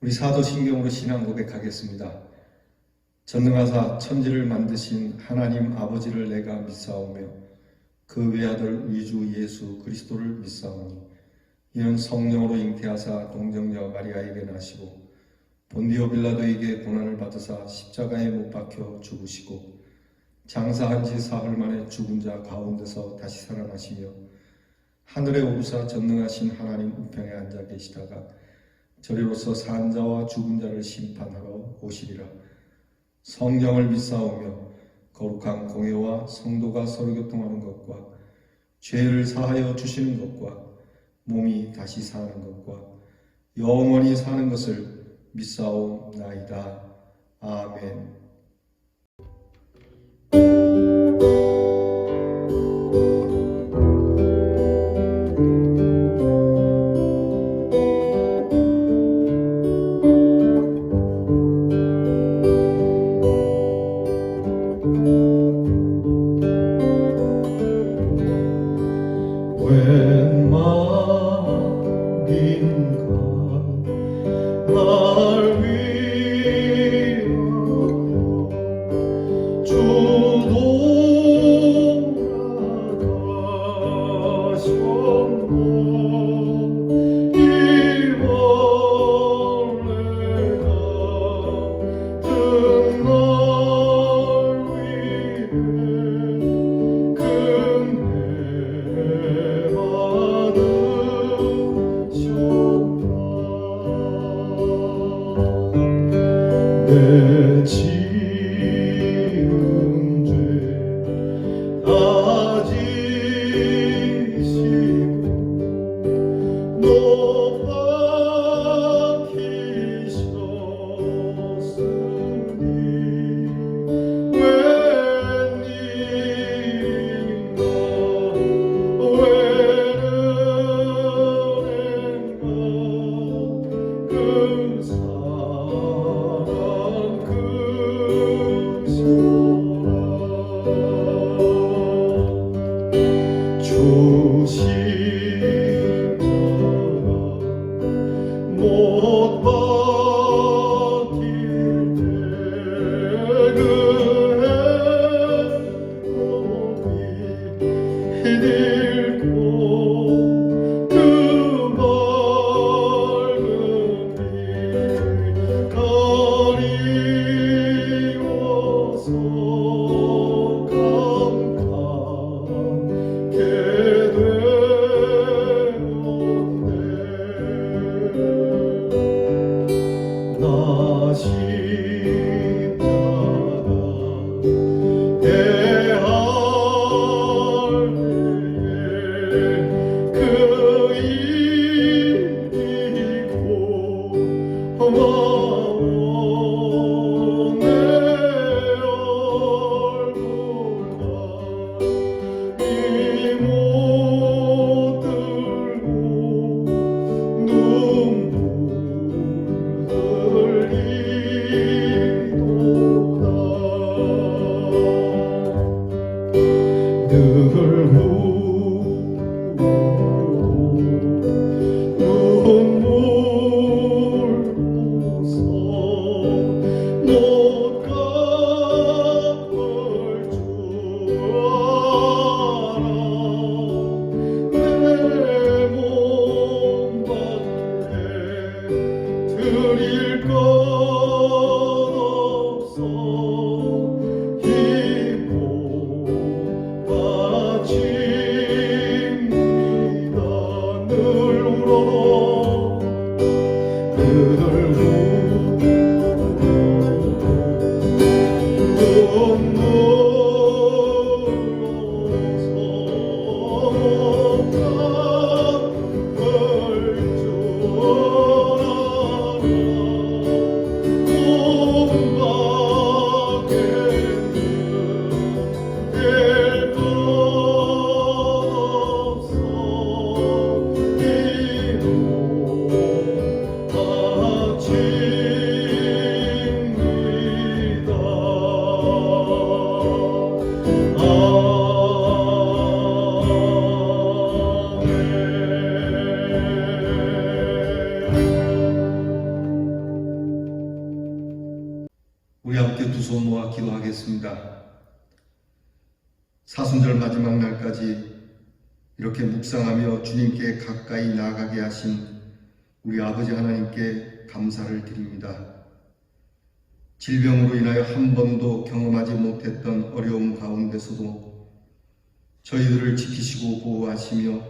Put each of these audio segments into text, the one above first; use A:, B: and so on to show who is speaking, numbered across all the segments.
A: 우리 사도신경으로 신앙 고백하겠습니다. 전능하사 천지를 만드신 하나님 아버지를 내가 믿사오며 그 외아들 위주 예수 그리스도를 믿사오니 이는 성령으로 잉태하사 동정녀 마리아에게 나시고 본디오 빌라도에게 고난을 받으사 십자가에 못 박혀 죽으시고 장사한 지 사흘 만에 죽은 자 가운데서 다시 살아나시며 하늘에 오르사 전능하신 하나님 우편에 앉아 계시다가 저리로서 산 자와 죽은 자를 심판하러 오시리라. 성령을 믿사오며 거룩한 공회와 성도가 서로 교통하는 것과 죄를 사하여 주시는 것과 몸이 다시 사는 것과 영원히 사는 것을 믿사옵나이다. 아멘.
B: 웬 말인가 날 위하여 주 돌아가셨나 이번 내가 든날 위해 내 지은 죄 다 지시고 못 박히셨으니 웬일인가 왜는가 그 주 십자가 못 박힐 때 그 행복이 잃고 그 밝은 길 그리워서 감탄게 되었네. 나 십자가 대할 때에 그 일이고 마오 내 얼굴과 이 못 들고 눈물 흘리도다. 늘 눈물 보서 못 갚을 줄 알아. 내 몸 밖에 드릴 것 없어 힘못 바칩니다. 늘 울어 늘 될 것 없어
A: 함께 두 손 모아 기도하겠습니다. 사순절 마지막 날까지 이렇게 묵상하며 주님께 가까이 나아가게 하신 우리 아버지 하나님께 감사를 드립니다. 질병으로 인하여 한 번도 경험하지 못했던 어려움 가운데서도 저희들을 지키시고 보호하시며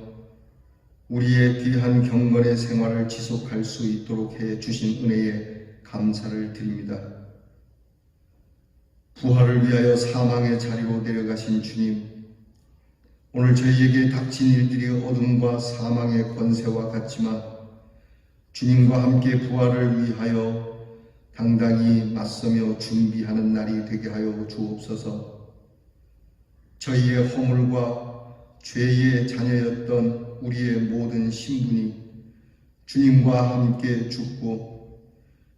A: 우리의 귀한 경건의 생활을 지속할 수 있도록 해 주신 은혜에 감사를 드립니다. 부활을 위하여 사망의 자리로 내려가신 주님, 오늘 저희에게 닥친 일들이 어둠과 사망의 권세와 같지만 주님과 함께 부활을 위하여 당당히 맞서며 준비하는 날이 되게 하여 주옵소서. 저희의 허물과 죄의 자녀였던 우리의 모든 신분이 주님과 함께 죽고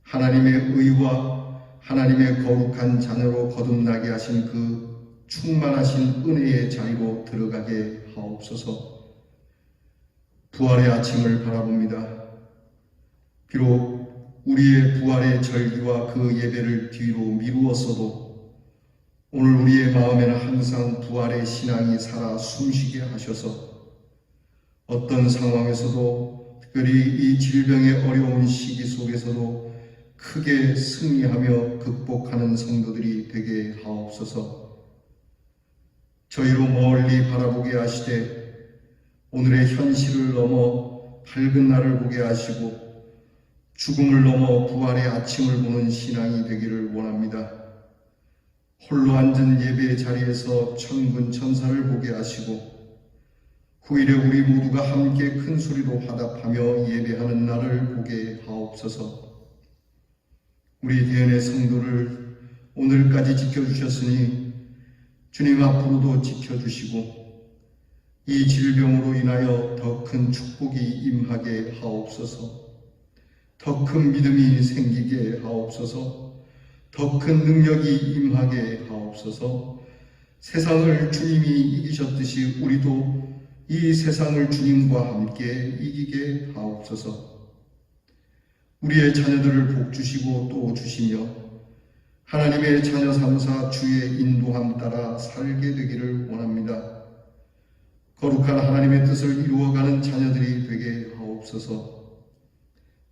A: 하나님의 의와 하나님의 거룩한 자녀로 거듭나게 하신 그 충만하신 은혜의 자리로 들어가게 하옵소서. 부활의 아침을 바라봅니다. 비록 우리의 부활의 절기와 그 예배를 뒤로 미루었어도 오늘 우리의 마음에는 항상 부활의 신앙이 살아 숨쉬게 하셔서 어떤 상황에서도 특별히 이 질병의 어려운 시기 속에서도 크게 승리하며 극복하는 성도들이 되게 하옵소서. 저희로 멀리 바라보게 하시되 오늘의 현실을 넘어 밝은 날을 보게 하시고 죽음을 넘어 부활의 아침을 보는 신앙이 되기를 원합니다. 홀로 앉은 예배의 자리에서 천군 천사를 보게 하시고 후일에 우리 모두가 함께 큰 소리로 화답하며 예배하는 날을 보게 하옵소서. 우리 대연의 성도를 오늘까지 지켜주셨으니 주님 앞으로도 지켜주시고 이 질병으로 인하여 더 큰 축복이 임하게 하옵소서. 더 큰 믿음이 생기게 하옵소서. 더 큰 능력이 임하게 하옵소서. 세상을 주님이 이기셨듯이 우리도 이 세상을 주님과 함께 이기게 하옵소서. 우리의 자녀들을 복 주시고 또 주시며 하나님의 자녀 삼사 주의 인도함 따라 살게 되기를 원합니다. 거룩한 하나님의 뜻을 이루어가는 자녀들이 되게 하옵소서.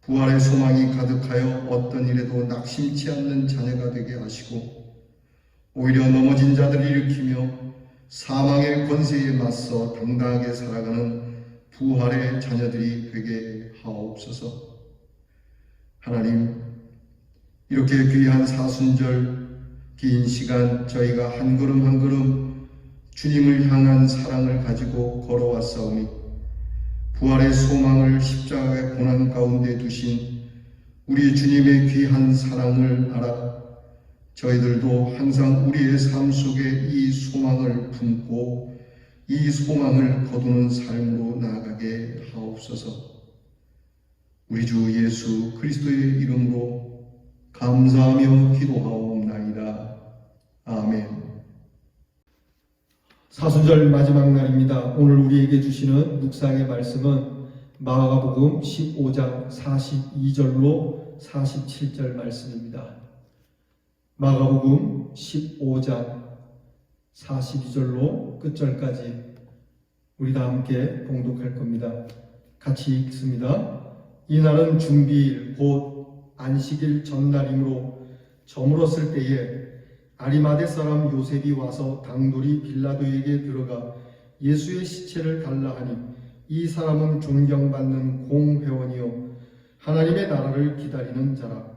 A: 부활의 소망이 가득하여 어떤 일에도 낙심치 않는 자녀가 되게 하시고 오히려 넘어진 자들을 일으키며 사망의 권세에 맞서 당당하게 살아가는 부활의 자녀들이 되게 하옵소서. 하나님, 이렇게 귀한 사순절 긴 시간 저희가 한 걸음 한 걸음 주님을 향한 사랑을 가지고 걸어왔사오니 부활의 소망을 십자가의 고난 가운데 두신 우리 주님의 귀한 사랑을 알아 저희들도 항상 우리의 삶 속에 이 소망을 품고 이 소망을 거두는 삶으로 나아가게 하옵소서. 우리 주 예수 그리스도의 이름으로 감사하며 기도하옵나이다. 아멘. 사순절 마지막 날입니다. 오늘 우리에게 주시는 묵상의 말씀은 마가복음 15장 42절로 47절 말씀입니다. 마가복음 15장 42절로 끝절까지 우리 다 함께 봉독할 겁니다. 같이 읽습니다. 이날은 준비일 곧 안식일 전날이므로 저물었을 때에 아리마대 사람 요셉이 와서 당돌이 빌라도에게 들어가 예수의 시체를 달라 하니 이 사람은 존경받는 공회원이요 하나님의 나라를 기다리는 자라.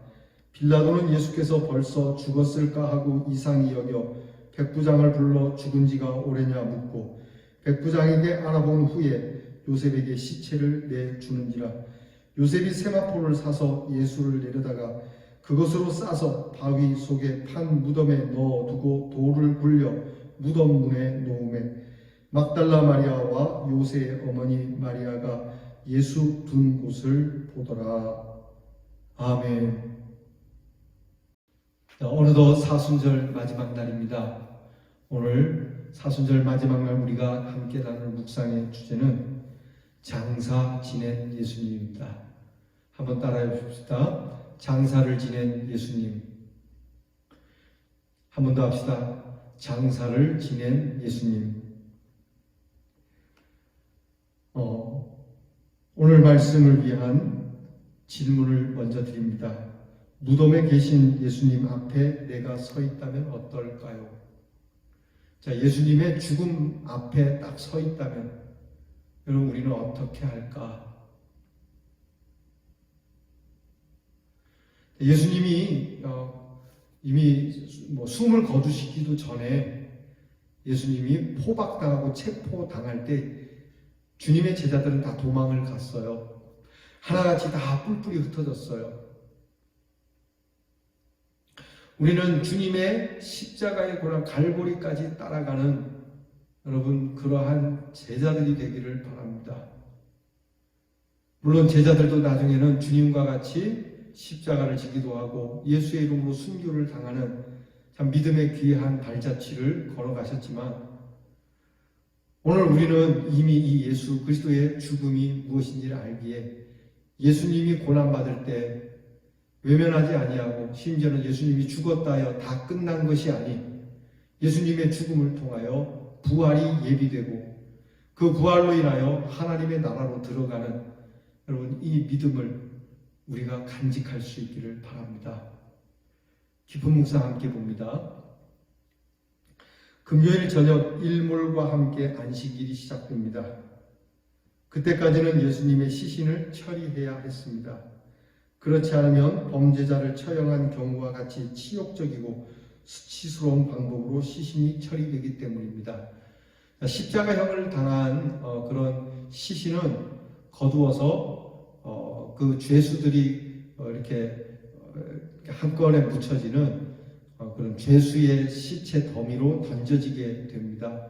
A: 빌라도는 예수께서 벌써 죽었을까 하고 이상히 여겨 백부장을 불러 죽은 지가 오래냐 묻고 백부장에게 알아본 후에 요셉에게 시체를 내주는지라. 요셉이 세마포를 사서 예수를 내려다가 그것으로 싸서 바위 속에 판 무덤에 넣어두고 돌을 굴려 무덤 문에 놓음에 막달라 마리아와 요새의 어머니 마리아가 예수 둔 곳을 보더라. 아멘. 어느덧 사순절 마지막 날입니다. 오늘 사순절 마지막 날 우리가 함께 나눌 묵상의 주제는 장사 지낸 예수님입니다. 한번 따라해 봅시다. 장사를 지낸 예수님. 한 번 더 합시다. 장사를 지낸 예수님. 오늘 말씀을 위한 질문을 먼저 드립니다. 무덤에 계신 예수님 앞에 내가 서 있다면 어떨까요? 자, 예수님의 죽음 앞에 딱 서 있다면 여러분 우리는 어떻게 할까? 예수님이 이미 숨을 거두시기도 전에 예수님이 포박당하고 체포당할 때 주님의 제자들은 다 도망을 갔어요. 하나같이 다 뿔뿔이 흩어졌어요. 우리는 주님의 십자가의 고난 갈보리까지 따라가는 여러분 그러한 제자들이 되기를 바랍니다. 물론 제자들도 나중에는 주님과 같이 십자가를 지기도 하고 예수의 이름으로 순교를 당하는 참 믿음의 귀한 발자취를 걸어가셨지만 오늘 우리는 이미 이 예수 그리스도의 죽음이 무엇인지를 알기에 예수님이 고난받을 때 외면하지 아니하고 심지어는 예수님이 죽었다 하여 다 끝난 것이 아닌 예수님의 죽음을 통하여 부활이 예비되고 그 부활로 인하여 하나님의 나라로 들어가는 여러분 이 믿음을 우리가 간직할 수 있기를 바랍니다. 깊은 묵상 함께 봅니다. 금요일 저녁 일몰과 함께 안식일이 시작됩니다. 그때까지는 예수님의 시신을 처리해야 했습니다. 그렇지 않으면 범죄자를 처형한 경우와 같이 치욕적이고 수치스러운 방법으로 시신이 처리되기 때문입니다. 십자가형을 당한 그런 시신은 거두어서 그 죄수들이 이렇게 한꺼번에 묻혀지는 그런 죄수의 시체 더미로 던져지게 됩니다.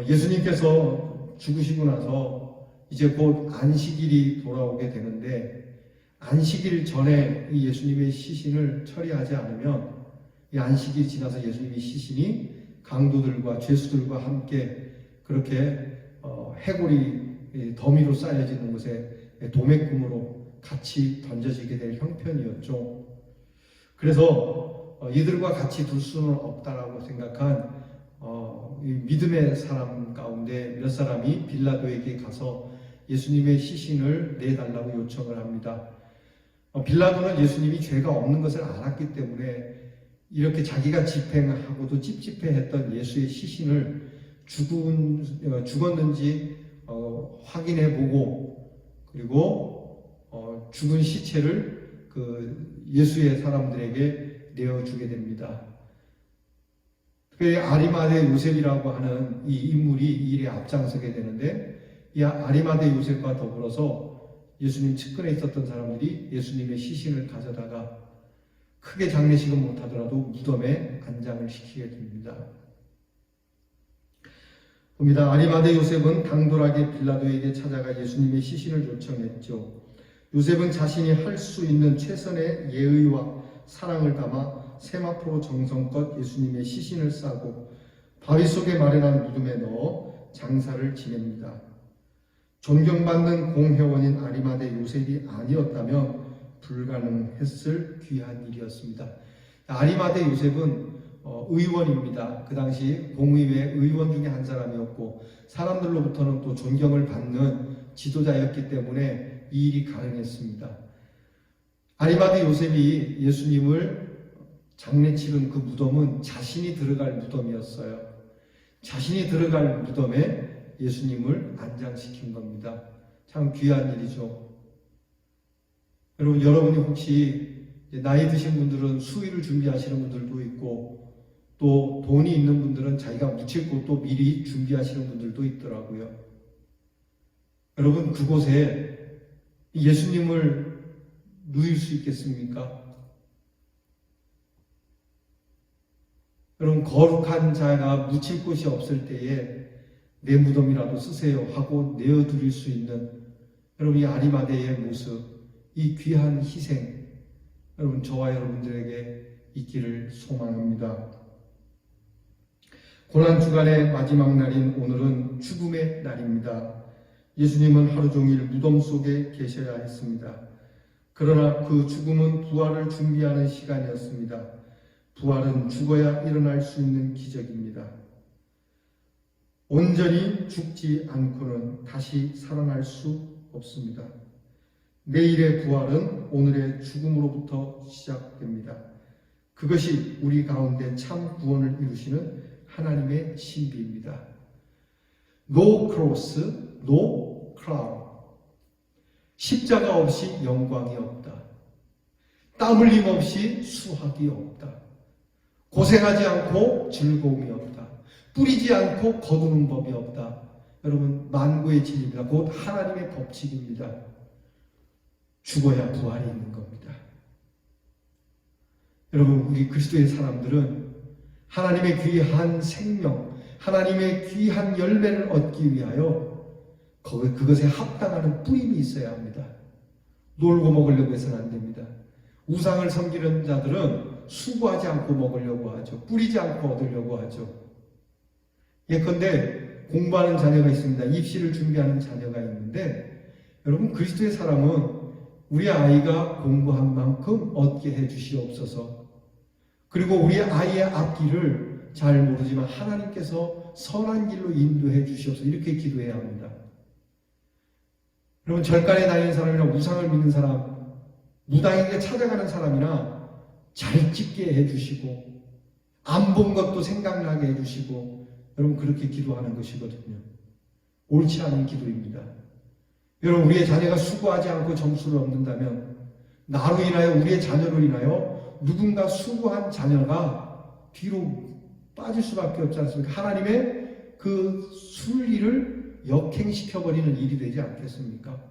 A: 예수님께서 죽으시고 나서 이제 곧 안식일이 돌아오게 되는데 안식일 전에 이 예수님의 시신을 처리하지 않으면 이 안식일이 지나서 예수님의 시신이 강도들과 죄수들과 함께 그렇게 해골이 더미로 쌓여지는 곳에 도매금으로 같이 던져지게 될 형편이었죠. 그래서 이들과 같이 둘 수는 없다라고 생각한 믿음의 사람 가운데 몇 사람이 빌라도에게 가서 예수님의 시신을 내달라고 요청을 합니다. 빌라도는 예수님이 죄가 없는 것을 알았기 때문에 이렇게 자기가 집행하고도 찝찝해했던 예수의 시신을 죽었는지 확인해보고 그리고 죽은 시체를 그 예수의 사람들에게 내어주게 됩니다. 특별히 아리마대 요셉이라고 하는 이 인물이 이 일에 앞장서게 되는데 이 아리마대 요셉과 더불어서 예수님 측근에 있었던 사람들이 예수님의 시신을 가져다가 크게 장례식은 못하더라도 무덤에 안장을 시키게 됩니다. 봅니다. 아리마대 요셉은 당돌하게 빌라도에게 찾아가 예수님의 시신을 요청했죠. 요셉은 자신이 할 수 있는 최선의 예의와 사랑을 담아 세마포로 정성껏 예수님의 시신을 싸고 바위 속에 마련한 무덤에 넣어 장사를 지냅니다. 존경받는 공회원인 아리마대 요셉이 아니었다면 불가능했을 귀한 일이었습니다. 아리마대 요셉은 의원입니다. 그 당시 공의회 의원 중에 한 사람이었고 사람들로부터는 또 존경을 받는 지도자였기 때문에 이 일이 가능했습니다. 아리마대 요셉이 예수님을 장례 치른 그 무덤은 자신이 들어갈 무덤이었어요. 자신이 들어갈 무덤에 예수님을 안장시킨 겁니다. 참 귀한 일이죠. 여러분이 혹시 나이 드신 분들은 수의를 준비하시는 분들도 있고 또 돈이 있는 분들은 자기가 묻힐 곳도 미리 준비하시는 분들도 있더라고요. 여러분 그곳에 예수님을 누일 수 있겠습니까? 여러분 거룩한 자가 묻힐 곳이 없을 때에 내 무덤이라도 쓰세요 하고 내어드릴 수 있는 여러분 이 아리마대의 모습, 이 귀한 희생 여러분 저와 여러분들에게 있기를 소망합니다. 고난주간의 마지막 날인 오늘은 죽음의 날입니다. 예수님은 하루 종일 무덤 속에 계셔야 했습니다. 그러나 그 죽음은 부활을 준비하는 시간이었습니다. 부활은 죽어야 일어날 수 있는 기적입니다. 온전히 죽지 않고는 다시 살아날 수 없습니다. 내일의 부활은 오늘의 죽음으로부터 시작됩니다. 그것이 우리 가운데 참 구원을 이루시는 하나님의 신비입니다. No cross, no crown. 십자가 없이 영광이 없다. 땀 흘림 없이 수확이 없다. 고생하지 않고 즐거움이 없다. 뿌리지 않고 거두는 법이 없다. 여러분, 만고의 진리입니다. 곧 하나님의 법칙입니다. 죽어야 부활이 있는 겁니다. 여러분, 우리 그리스도의 사람들은 하나님의 귀한 생명, 하나님의 귀한 열매를 얻기 위하여 그것에 합당하는 뿌림이 있어야 합니다. 놀고 먹으려고 해서는 안 됩니다. 우상을 섬기는 자들은 수고하지 않고 먹으려고 하죠. 뿌리지 않고 얻으려고 하죠. 예컨대 공부하는 자녀가 있습니다. 입시를 준비하는 자녀가 있는데, 여러분, 그리스도의 사람은 우리 아이가 공부한 만큼 얻게 해주시옵소서. 그리고 우리 아이의 앞길을 잘 모르지만 하나님께서 선한 길로 인도해 주시옵소서. 이렇게 기도해야 합니다. 여러분, 절간에 다니는 사람이나 우상을 믿는 사람, 무당에게 찾아가는 사람이나 잘 찍게 해주시고 안 본 것도 생각나게 해주시고, 여러분, 그렇게 기도하는 것이거든요. 옳지 않은 기도입니다. 여러분, 우리의 자녀가 수고하지 않고 점수를 얻는다면 나로 인하여, 우리의 자녀로 인하여 누군가 수고한 자녀가 뒤로 빠질 수밖에 없지 않습니까? 하나님의 그 순리를 역행시켜버리는 일이 되지 않겠습니까?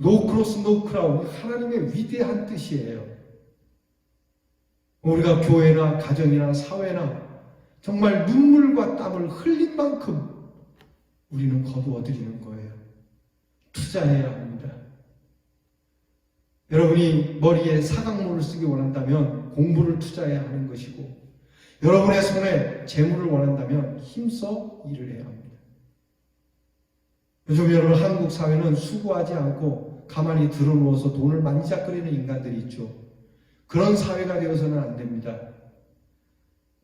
A: No cross, no crown. 하나님의 위대한 뜻이에요. 우리가 교회나 가정이나 사회나 정말 눈물과 땀을 흘린 만큼 우리는 거두어드리는 거예요. 투자해야 합니다. 여러분이 머리에 사각모를 쓰기 원한다면 공부를 투자해야 하는 것이고, 여러분의 손에 재물을 원한다면 힘써 일을 해야 합니다. 요즘 여러분, 한국 사회는 수고하지 않고 가만히 들어누워서 돈을 만지작거리는 인간들이 있죠. 그런 사회가 되어서는 안 됩니다.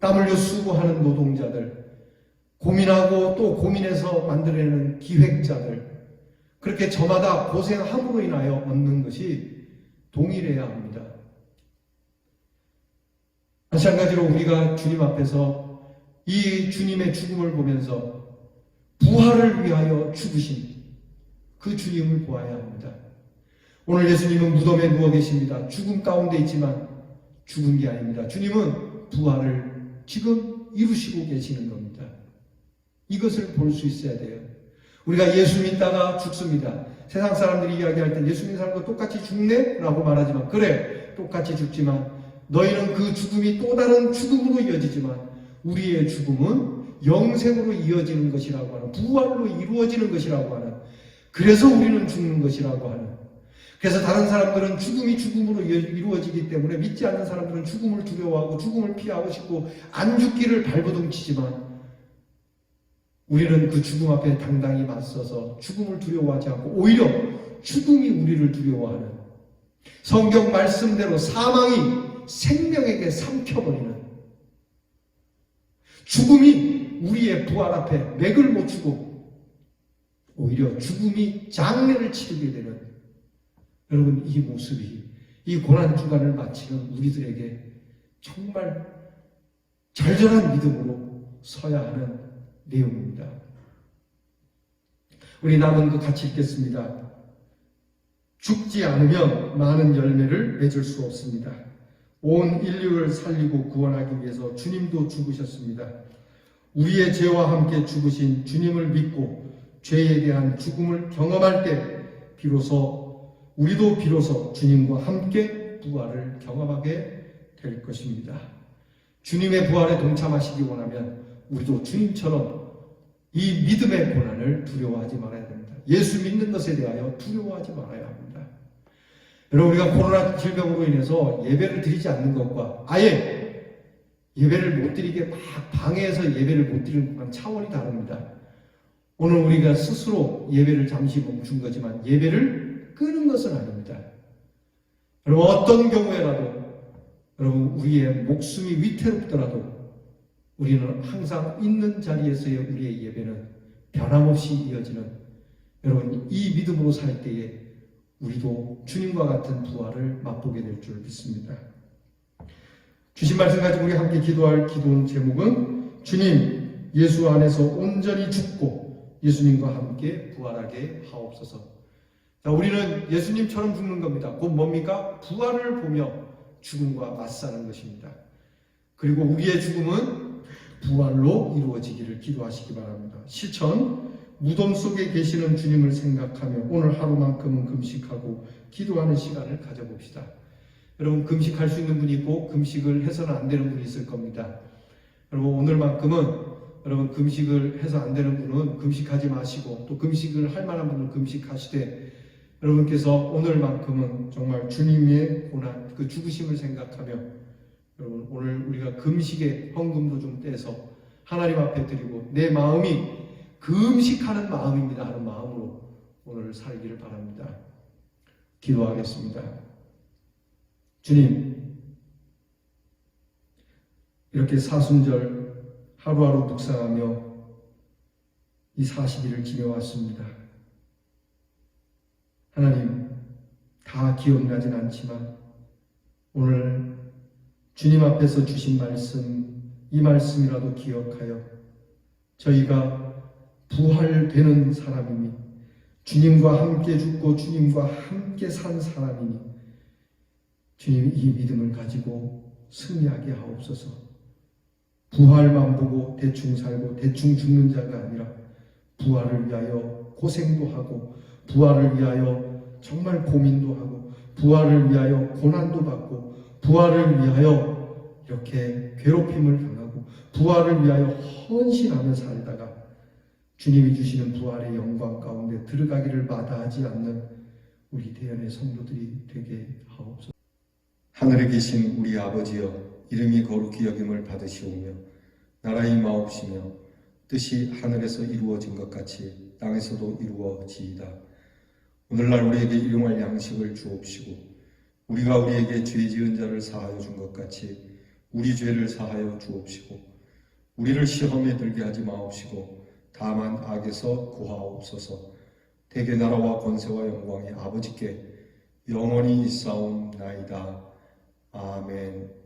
A: 땀 흘려 수고하는 노동자들, 고민하고 또 고민해서 만들어내는 기획자들, 그렇게 저마다 고생함으로 인하여 얻는 것이 동일해야 합니다. 마찬가지로 우리가 주님 앞에서 이 주님의 죽음을 보면서 부활을 위하여 죽으신 그 주님을 보아야 합니다. 오늘 예수님은 무덤에 누워 계십니다. 죽음 가운데 있지만 죽은 게 아닙니다. 주님은 부활을 지금 이루시고 계시는 겁니다. 이것을 볼 수 있어야 돼요. 우리가 예수 믿다가 죽습니다. 세상 사람들이 이야기할 때 예수 믿는 사람과 똑같이 죽네? 라고 말하지만, 그래, 똑같이 죽지만 너희는 그 죽음이 또 다른 죽음으로 이어지지만 우리의 죽음은 영생으로 이어지는 것이라고 하는, 부활로 이루어지는 것이라고 하는, 그래서 우리는 죽는 것이라고 하는. 그래서 다른 사람들은 죽음이 죽음으로 이루어지기 때문에 믿지 않는 사람들은 죽음을 두려워하고 죽음을 피하고 싶고 안 죽기를 발버둥치지만, 우리는 그 죽음 앞에 당당히 맞서서 죽음을 두려워하지 않고 오히려 죽음이 우리를 두려워하는, 성경 말씀대로 사망이 생명에게 삼켜버리는, 죽음이 우리의 부활 앞에 맥을 못 추고 오히려 죽음이 장례를 치르게 되는, 여러분, 이 모습이 이 고난주간을 마치는 우리들에게 정말 절절한 믿음으로 서야 하는 내용입니다. 우리 남은 것 같이 읽겠습니다. 죽지 않으면 많은 열매를 맺을 수 없습니다. 온 인류를 살리고 구원하기 위해서 주님도 죽으셨습니다. 우리의 죄와 함께 죽으신 주님을 믿고 죄에 대한 죽음을 경험할 때 우리도 비로소 주님과 함께 부활을 경험하게 될 것입니다. 주님의 부활에 동참하시기 원하면 우리도 주님처럼 이 믿음의 고난을 두려워하지 말아야 됩니다. 예수 믿는 것에 대하여 두려워하지 말아야 합니다. 여러분, 우리가 코로나 질병으로 인해서 예배를 드리지 않는 것과 아예 예배를 못 드리게 막 방해해서 예배를 못 드리는 것과는 차원이 다릅니다. 오늘 우리가 스스로 예배를 잠시 멈춘 거지만 예배를 끄는 것은 아닙니다. 여러분, 어떤 경우에라도 여러분, 우리의 목숨이 위태롭더라도 우리는 항상 있는 자리에서의 우리의 예배는 변함없이 이어지는, 여러분, 이 믿음으로 살 때에 우리도 주님과 같은 부활을 맛보게 될 줄 믿습니다. 주신 말씀 가지고 우리 함께 기도할 기도 제목은 주님 예수 안에서 온전히 죽고 예수님과 함께 부활하게 하옵소서. 자, 우리는 예수님처럼 죽는 겁니다. 곧 뭡니까? 부활을 보며 죽음과 맞서는 것입니다. 그리고 우리의 죽음은 부활로 이루어지기를 기도하시기 바랍니다. 실천, 무덤 속에 계시는 주님을 생각하며 오늘 하루만큼은 금식하고 기도하는 시간을 가져봅시다. 여러분, 금식할 수 있는 분이 있고 금식을 해서는 안 되는 분이 있을 겁니다. 여러분, 오늘만큼은 여러분 금식을 해서 안 되는 분은 금식하지 마시고, 또 금식을 할 만한 분은 금식하시되, 여러분께서 오늘만큼은 정말 주님의 고난, 그 죽으심을 생각하며 여러분 오늘 우리가 금식의 헌금도 좀 떼서 하나님 앞에 드리고 내 마음이 금식하는 마음입니다 하는 마음으로 오늘 살기를 바랍니다. 기도하겠습니다. 주님, 이렇게 사순절 하루하루 묵상하며 이 40일을 지내왔습니다. 하나님, 다 기억나진 않지만 오늘 주님 앞에서 주신 말씀, 이 말씀이라도 기억하여 저희가 부활되는 사람이니 주님과 함께 죽고 주님과 함께 산 사람이니 주님, 이 믿음을 가지고 승리하게 하옵소서. 부활만 보고 대충 살고 대충 죽는 자가 아니라 부활을 위하여 고생도 하고 부활을 위하여 정말 고민도 하고 부활을 위하여 고난도 받고 부활을 위하여 이렇게 괴롭힘을 당하고 부활을 위하여 헌신하며 살다가 주님이 주시는 부활의 영광 가운데 들어가기를 마다하지 않는 우리 대연의 성도들이 되게 하옵소서. 하늘에 계신 우리 아버지여, 이름이 거룩히 여김을 받으시오며 나라 임하옵시며 뜻이 하늘에서 이루어진 것 같이 땅에서도 이루어지이다. 오늘날 우리에게 일용할 양식을 주옵시고 우리가 우리에게 죄 지은 자를 사하여 준 것 같이 우리 죄를 사하여 주옵시고 우리를 시험에 들게 하지 마옵시고 다만 악에서 구하옵소서. 대개 나라와 권세와 영광이 아버지께 영원히 있사옵나이다. 아멘.